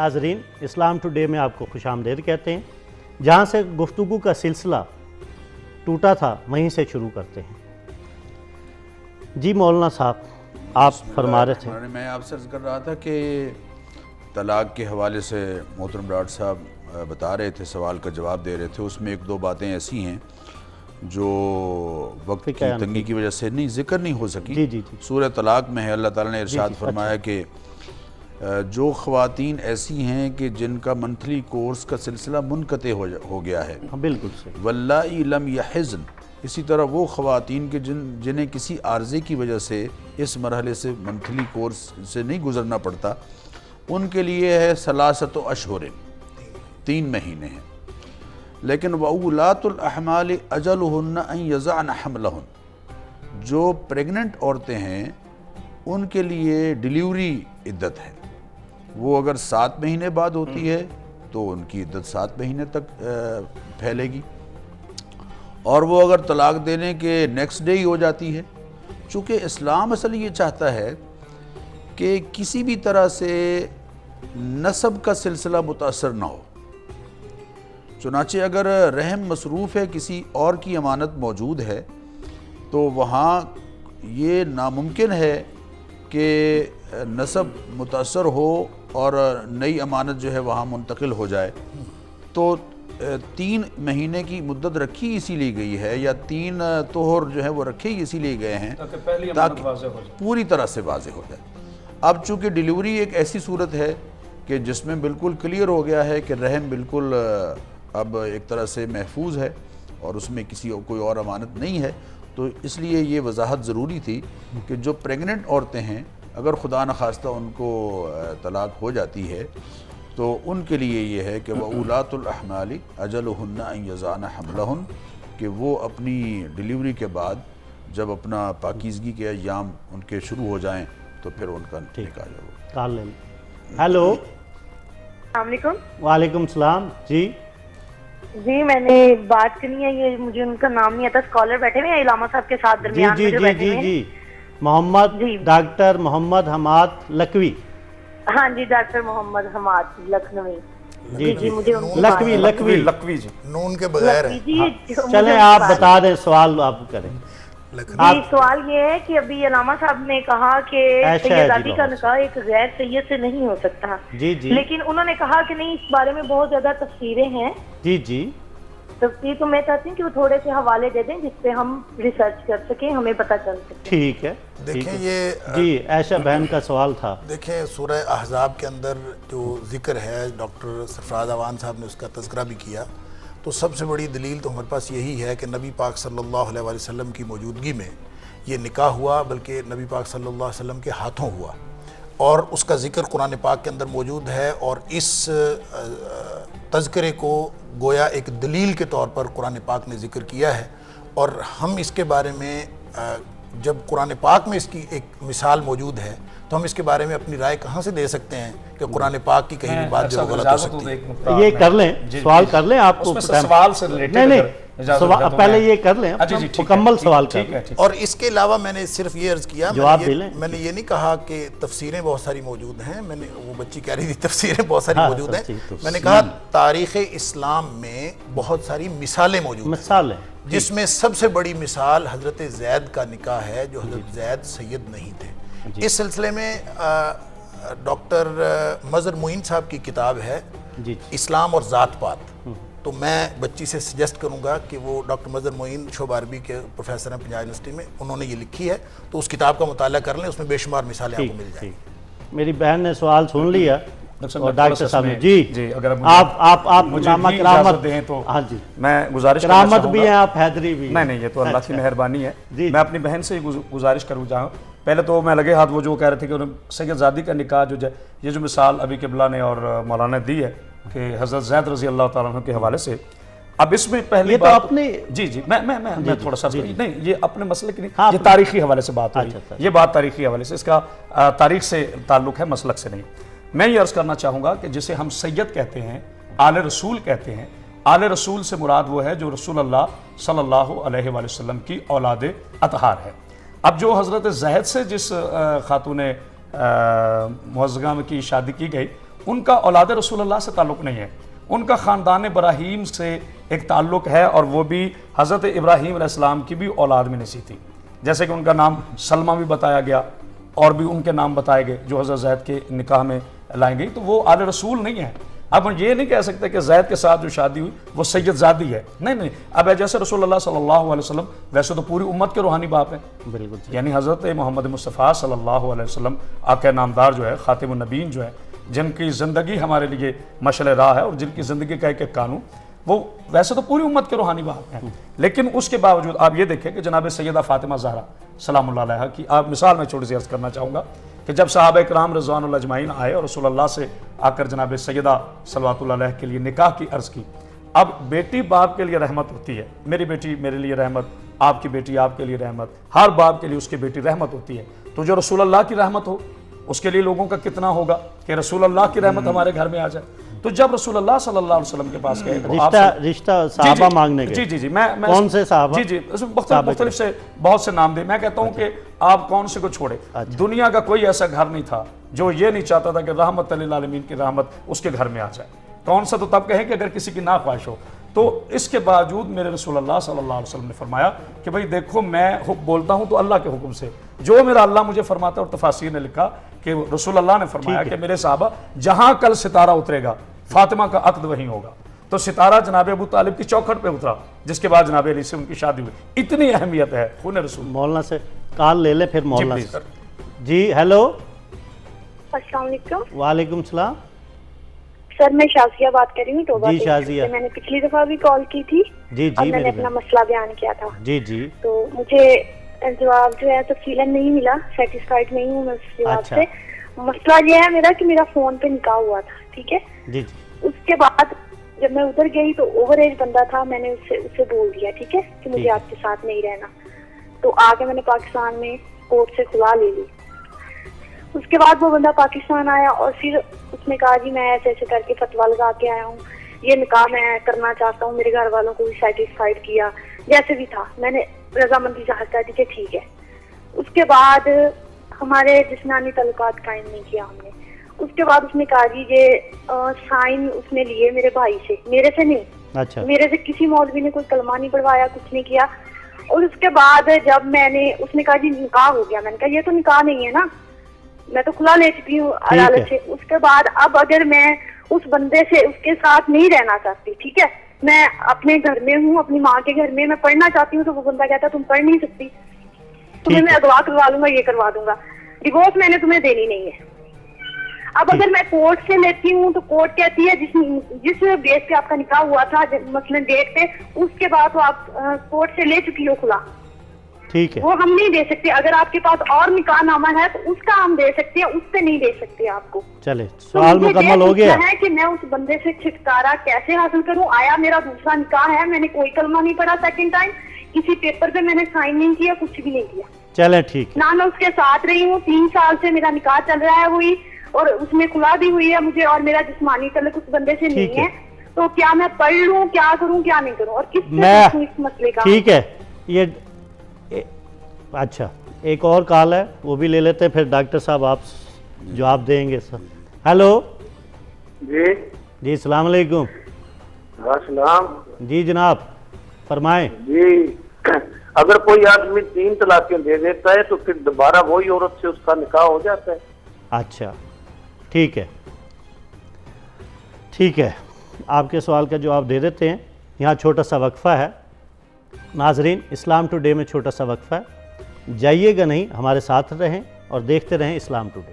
नाजरीन, इस्लाम टुडे में आपको खुश आमदीद कहते हैं। जहाँ से गुफ्तगू का सिलसिला टूटा था वहीं से शुरू करते हैं। जी मौलाना साहब, आप फरमा रहे थे। मैं आपसे अर्ज़ कर रहा था कि तलाक के हवाले से मोहतरम डॉक्टर साहब बता रहे थे, सवाल का जवाब दे रहे थे। उसमें एक दो बातें ऐसी हैं जो वक्त की तंगी की वजह से ज़िक्र नहीं हो सकी। जी। सूरह तलाक में है, अल्लाह ताला ने इरशाद फरमाया कि जो ख़वातीन ऐसी हैं कि जिनका मंथली कोर्स का सिलसिला मुनक़ते हो गया है, बिल्कुल सही, वल्लाई लम यहिज़न, इसी तरह वो ख़वातीन के जिन्हें किसी आर्ज़े की वजह से इस मरहले से मंथली कोर्स से नहीं गुज़रना पड़ता, उनके लिए है सलासत अशहुर, 3 महीने हैं। लेकिन वउलातुल अहमाल अजलुहुन्ना अन यज़अन हम्लहुन, जो प्रेग्नेंट औरतें हैं उनके लिए डिलीवरी इद्दत है। वो अगर 7 महीने बाद होती है तो उनकी इद्दत 7 महीने तक फैलेगी, और वो अगर तलाक देने के नेक्स्ट डे ही हो जाती है। चूँकि इस्लाम असल ये चाहता है कि किसी भी तरह से नसब का सिलसिला मुतासर ना हो। चुनाचे अगर रहम मसरूफ़ है, किसी और की अमानत मौजूद है, तो वहाँ ये नामुमकिन है कि नसब मुतासर हो और नई अमानत जो है वहाँ मुंतकिल हो जाए। तो 3 महीने की मुद्दत रखी इसीलिए गई है, या 3 तोहर जो है वो रखे ही इसीलिए गए हैं ताकि पूरी तरह से वाज़ेह हो जाए। अब चूँकि डिलीवरी एक ऐसी सूरत है कि जिसमें बिल्कुल क्लियर हो गया है कि रहम बिल्कुल अब एक तरह से महफूज है और उसमें कोई और अमानत नहीं है, तो इसलिए ये वजाहत ज़रूरी थी कि जो प्रेग्नेंट औरतें हैं अगर खुदा न खास्ता उनको तलाक हो जाती है तो उनके लिए ये है कि वउलातुल अहमाल अजलुहुन्ना अन यज़अन हम्लहुन, कि वो अपनी डिलीवरी के बाद जब अपना पाकीज़गी के अय्याम उनके शुरू हो जाएं तो फिर उनका निकाह हो। हेलो, वालेकुम सलाम। जी मैंने बात करनी है, ये मुझे उनका नाम नहीं आता, स्कॉलर बैठे हुए हैं इलामा साहब के साथ दरमियान में जो बैठे हुए हैं। मोहम्मद डॉक्टर मोहम्मद हमाद लकवी। हाँ जी, डॉक्टर मोहम्मद हमाद लखनवी। जी मुझे लकवी जी, नून के बगैर है। चलें आप बता दें, सवाल आप करें। जी सवाल ये है कि अभी इलामा साहब ने कहा कि सैयदादी का निकाह एक गैर सैयद से नहीं हो सकता। जी, लेकिन उन्होंने कहा कि नहीं, इस बारे में बहुत ज्यादा तफसीरें हैं। जी तफसीर तो मैं चाहती हूँ कि वो थोड़े से हवाले दे दें जिसपे हम रिसर्च कर सकें, हमें पता चल सके। ठीक है। देखें ये जी आयशा बहन का सवाल था। देखें सूरह अहज़ाब के अंदर जो जिक्र है, डॉक्टर सरफराज अवान साहब ने उसका तज़किरा भी किया, तो सबसे बड़ी दलील तो हमारे पास यही है कि नबी पाक सल्लल्लाहु अलैहि वसल्लम की मौजूदगी में ये निकाह हुआ, बल्कि नबी पाक सल्लल्लाहु अलैहि वसल्लम के हाथों हुआ, और उसका ज़िक्र कुरान पाक के अंदर मौजूद है। और इस तज़किरे को गोया एक दलील के तौर पर कुरान पाक ने ज़िक्र किया है, और हम इसके बारे में जब कुरान पाक में इसकी एक मिसाल मौजूद है तो हम इसके बारे में अपनी राय कहाँ से दे सकते हैं कि कुरान पाक की कहीं भी बात जो गलत हो सकती है। ये कर लें, सवाल कर लें, आपको सवाल से रिलेटेड नहीं, पहले ये कर लें, मुकम्मल सवाल कर। और इसके अलावा मैंने सिर्फ ये अर्ज़ किया, मैंने ये नहीं कहा कि तफसीरें बहुत सारी मौजूद हैं। मैंने, वो बच्ची कह रही थी तफसीरें बहुत सारी मौजूद हैं, मैंने कहा तारीख़ इस्लाम में बहुत सारी मिसालें मौजूद हैं, जिसमें सबसे बड़ी मिसाल हज़रत ज़ैद का निकाह है, जो हज़रत ज़ैद सैयद नहीं थे। इस सिलसिले में डॉक्टर मज़हर मोइन साहब की किताब है इस्लाम और ज़ात पात, तो मैं बच्ची से सजेस्ट करूंगा कि वो डॉक्टर मज़हर मोइन शोबा अरबी के प्रोफेसर हैं पंजाब यूनिवर्सिटी में, उन्होंने ये लिखी है, तो उस किताब का मुताला कर लें, उसमें बेशुमार मिसालें आपको मिल जाएंगी। मेरी बहन ने सवाल सुन लिया और डॉक्टर साहब ने जी अगर आप मुझे इजाज़त दें तो हाँ जी, मैं गुजारिश करामत भी हैं आप, हैदरी भी। नहीं, ये तो अल्लाह की मेहरबानी है। मैं अपनी बहन से गुजारिश करूँ चाहूँ, पहले तो मैं लगे हाथ वो जो कह रहे थे कि सैयदज़ादी का निकाह ये जो मिसाल अभी किबला ने और मौलाना ने दी है कि हज़रत ज़ैद रज़ी अल्लाह ताला अन्हु के हवाले से, अब इसमें पहली बात तो अपने जी मैं थोड़ा सा नहीं, ये अपने मसले की नहीं, ये तारीखी हवाले से बात है, ये बात तारीखी हवाले से, इसका तारीख से ताल्लुक़ है, मसलक से नहीं। मैं ये अर्ज़ करना चाहूँगा कि जिसे हम सैयद कहते हैं, आले रसूल कहते हैं, आले रसूल से मुराद वो है जो रसूल अल्लाह सल्लल्लाहु अलैहि वसल्लम की औलाद अतहार है। अब जो हज़रत ज़ैद से जिस खातून मुअज़्ज़मा की शादी की गई, ان کا اولاد رسول اللہ سے تعلق نہیں ہے، ان کا خاندان ابراہیم سے ایک تعلق ہے، اور وہ بھی حضرت ابراہیم علیہ السلام کی بھی اولاد میں نسی تھی، جیسے کہ ان کا نام سلمہ بھی بتایا گیا اور بھی ان کے نام بتائے گئے جو حضرت زید کے نکاح میں لائیں گئی، تو وہ آل رسول نہیں ہے۔ اب ہم یہ نہیں کہہ سکتے کہ زید کے ساتھ جو شادی ہوئی وہ سید زادی ہے، نہیں، اب جیسے رسول اللہ صلی اللہ علیہ وسلم ویسے تو پوری امت کے روحانی باپ ہیں، بالکل، یعنی حضرت محمد مصطفیٰ صلی اللہ علیہ وسلم آقا نامدار جو ہے، خاتم النبیین جو ہے، جن کی زندگی ہمارے لیے مشعل راہ ہے اور جن کی زندگی کا ایک قانون، وہ ویسے تو پوری امت کے روحانی باپ ہیں، لیکن اس کے باوجود آپ یہ دیکھیں کہ جناب سیدہ فاطمہ زہرا سلام اللہ علیہ کی آپ مثال میں چھوٹی سی عرض کرنا چاہوں گا کہ جب صحابہ کرام رضوان اللہ اجمعین آئے اور رسول اللہ سے آ کر جناب سیدہ صلوات اللہ علیہ کے لیے نکاح کی عرض کی، اب بیٹی باپ کے لیے رحمت ہوتی ہے، میری بیٹی میرے لیے رحمت، آپ کی بیٹی آپ کے لیے رحمت، ہر باپ کے لیے اس کی بیٹی رحمت ہوتی ہے، تو جو رسول اللہ کی رحمت ہو اس کے لیے لوگوں کا کتنا ہوگا کہ رسول اللہ کی رحمت ہمارے گھر میں آ جائے۔ تو جب رسول اللہ صلی اللہ علیہ وسلم کے پاس گئے رشتہ صحابہ مانگنے گئے، جی میں کون سے صحابہ، جی مختلف سے بہت سے نام دے، میں کہتا ہوں کہ آپ کون سے کو چھوڑے، دنیا کا کوئی ایسا گھر نہیں تھا جو یہ نہیں چاہتا تھا کہ رحمت للعالمین کی رحمت اس کے گھر میں آ جائے، کون سا تو تب کہیں کہ اگر کسی کی ناخواہش ہو، تو اس کے باوجود میرے رسول اللہ صلی اللہ علیہ وسلم نے فرمایا کہ بھئی دیکھو میں بولتا ہوں تو اللہ کے حکم سے، جو میرا اللہ مجھے فرماتا ہے، اور تفاسیر نے لکھا کہ رسول اللہ نے فرمایا کہ میرے صحابہ جہاں کل ستارہ اترے گا فاطمہ کا عقد وہیں ہوگا، تو ستارہ جناب ابو طالب کی چوکھٹ پہ اترا، جس کے بعد جناب علی سے ان کی شادی ہوئی، اتنی اہمیت ہے خون رسول۔ مولانا سے کال لے لے پھر مولانا سے۔ جی ہیلو، السلام علیکم۔ وعلیکم السلام سر، میں شازیہ بات کر رہی ہوں ٹوبہ جی سے۔ شازیہ، میں نے پچھلی دفعہ بھی کال کی تھی جی اور میں نے اپنا مسئلہ بیان کیا تھا، جی تو مجھے جواب جو ہے تفصیلاً نہیں ملا، سیٹسفائیڈ نہیں ہوں میں اس جواب سے۔ مسئلہ یہ ہے میرا کہ میرا فون پہ نکاح ہوا تھا، ٹھیک ہے، جی، اس کے بعد جب میں ادھر گئی تو اوور ایج بندہ تھا، میں نے اسے بول دیا ٹھیک ہے کہ مجھے آپ کے ساتھ نہیں رہنا، تو آگے میں نے پاکستان میں کورٹ سے خلا لے لی۔ اس کے بعد وہ بندہ پاکستان آیا اور پھر اس نے کہا جی میں ایسے ایسے کر کے فتویٰ لگا کے آیا ہوں، یہ نکاح میں کرنا چاہتا ہوں، میرے گھر والوں کو بھی سیٹسفائیڈ کیا، جیسے بھی تھا میں نے رضامندی ظاہر کر دی کہ ٹھیک ہے۔ اس کے بعد ہمارے جسمانی تعلقات قائم نہیں کیا ہم نے۔ اس کے بعد اس نے کہا جی یہ سائن اس نے لیے میرے بھائی سے، میرے سے نہیں، اچھا، میرے سے کسی مولوی نے کوئی کلمہ نہیں پڑھوایا، کچھ نہیں کیا۔ اور اس کے بعد جب میں نے اس نے کہا جی نکاح ہو گیا، میں نے کہا یہ تو نکاح نہیں ہے نا، میں تو کھلا لے چکی ہوں عدالت سے۔ اس کے بعد اب اگر میں اس بندے سے اس کے ساتھ نہیں رہنا چاہتی، ٹھیک ہے، میں اپنے گھر میں ہوں، اپنی ماں کے گھر میں پڑھنا چاہتی ہوں، تو وہ بندہ کہتا تم پڑھ نہیں سکتی، تمہیں میں اغوا کروا لوں گا، یہ کروا دوں گا، ڈیورس میں نے تمہیں دینی نہیں ہے۔ اب اگر میں کورٹ سے لیتی ہوں تو کورٹ کہتی ہے جس بیس پہ آپ کا نکاح ہوا تھا مثلاً ڈیٹ پہ، اس کے بعد تو آپ کورٹ سے لے چکی ہو کھلا، ٹھیک ہے، وہ ہم نہیں دے سکتے۔ اگر آپ کے پاس اور نکاح نامہ ہے تو اس کا ہم دے سکتے ہیں، اس پہ نہیں دے سکتے آپ کو۔ چلے سوال مکمل ہو گیا ہے کہ میں اس بندے سے چھٹکارا کیسے حاصل کروں؟ آیا میرا دوسرا نکاح ہے، میں نے کوئی کلمہ نہیں پڑھا سیکنڈ ٹائم، کسی پیپر پہ میں نے سائن نہیں کیا، کچھ بھی نہیں کیا، چلے ٹھیک ہے، نہ میں اس کے ساتھ رہی ہوں، 3 سال سے میرا نکاح چل رہا ہے وہی، اور اس میں کھلا بھی ہوئی ہے مجھے، اور میرا جسمانی تعلق اس بندے سے نہیں ہے، تو کیا میں پڑھ لوں، کیا کروں کیا نہیں کروں، اور کس سے پوچھوں اس مسئلے کا؟ ٹھیک ہے، یہ اچھا ایک اور کال ہے وہ بھی لے لیتے ہیں، پھر ڈاکٹر صاحب آپ جواب دیں گے سر۔ ہیلو جی السلام علیکم۔ السلام جی جناب فرمائیں۔ جی اگر کوئی آدمی 3 طلاقیں دے دیتا ہے تو پھر دوبارہ وہی عورت سے اس کا نکاح ہو جاتا ہے؟ اچھا ٹھیک ہے، ٹھیک ہے، آپ کے سوال کا جواب دے دیتے ہیں۔ یہاں چھوٹا سا وقفہ ہے ناظرین، اسلام ٹوڈے میں چھوٹا سا وقفہ ہے، جائیے گا نہیں، ہمارے ساتھ رہیں اور دیکھتے رہیں اسلام ٹوڈے۔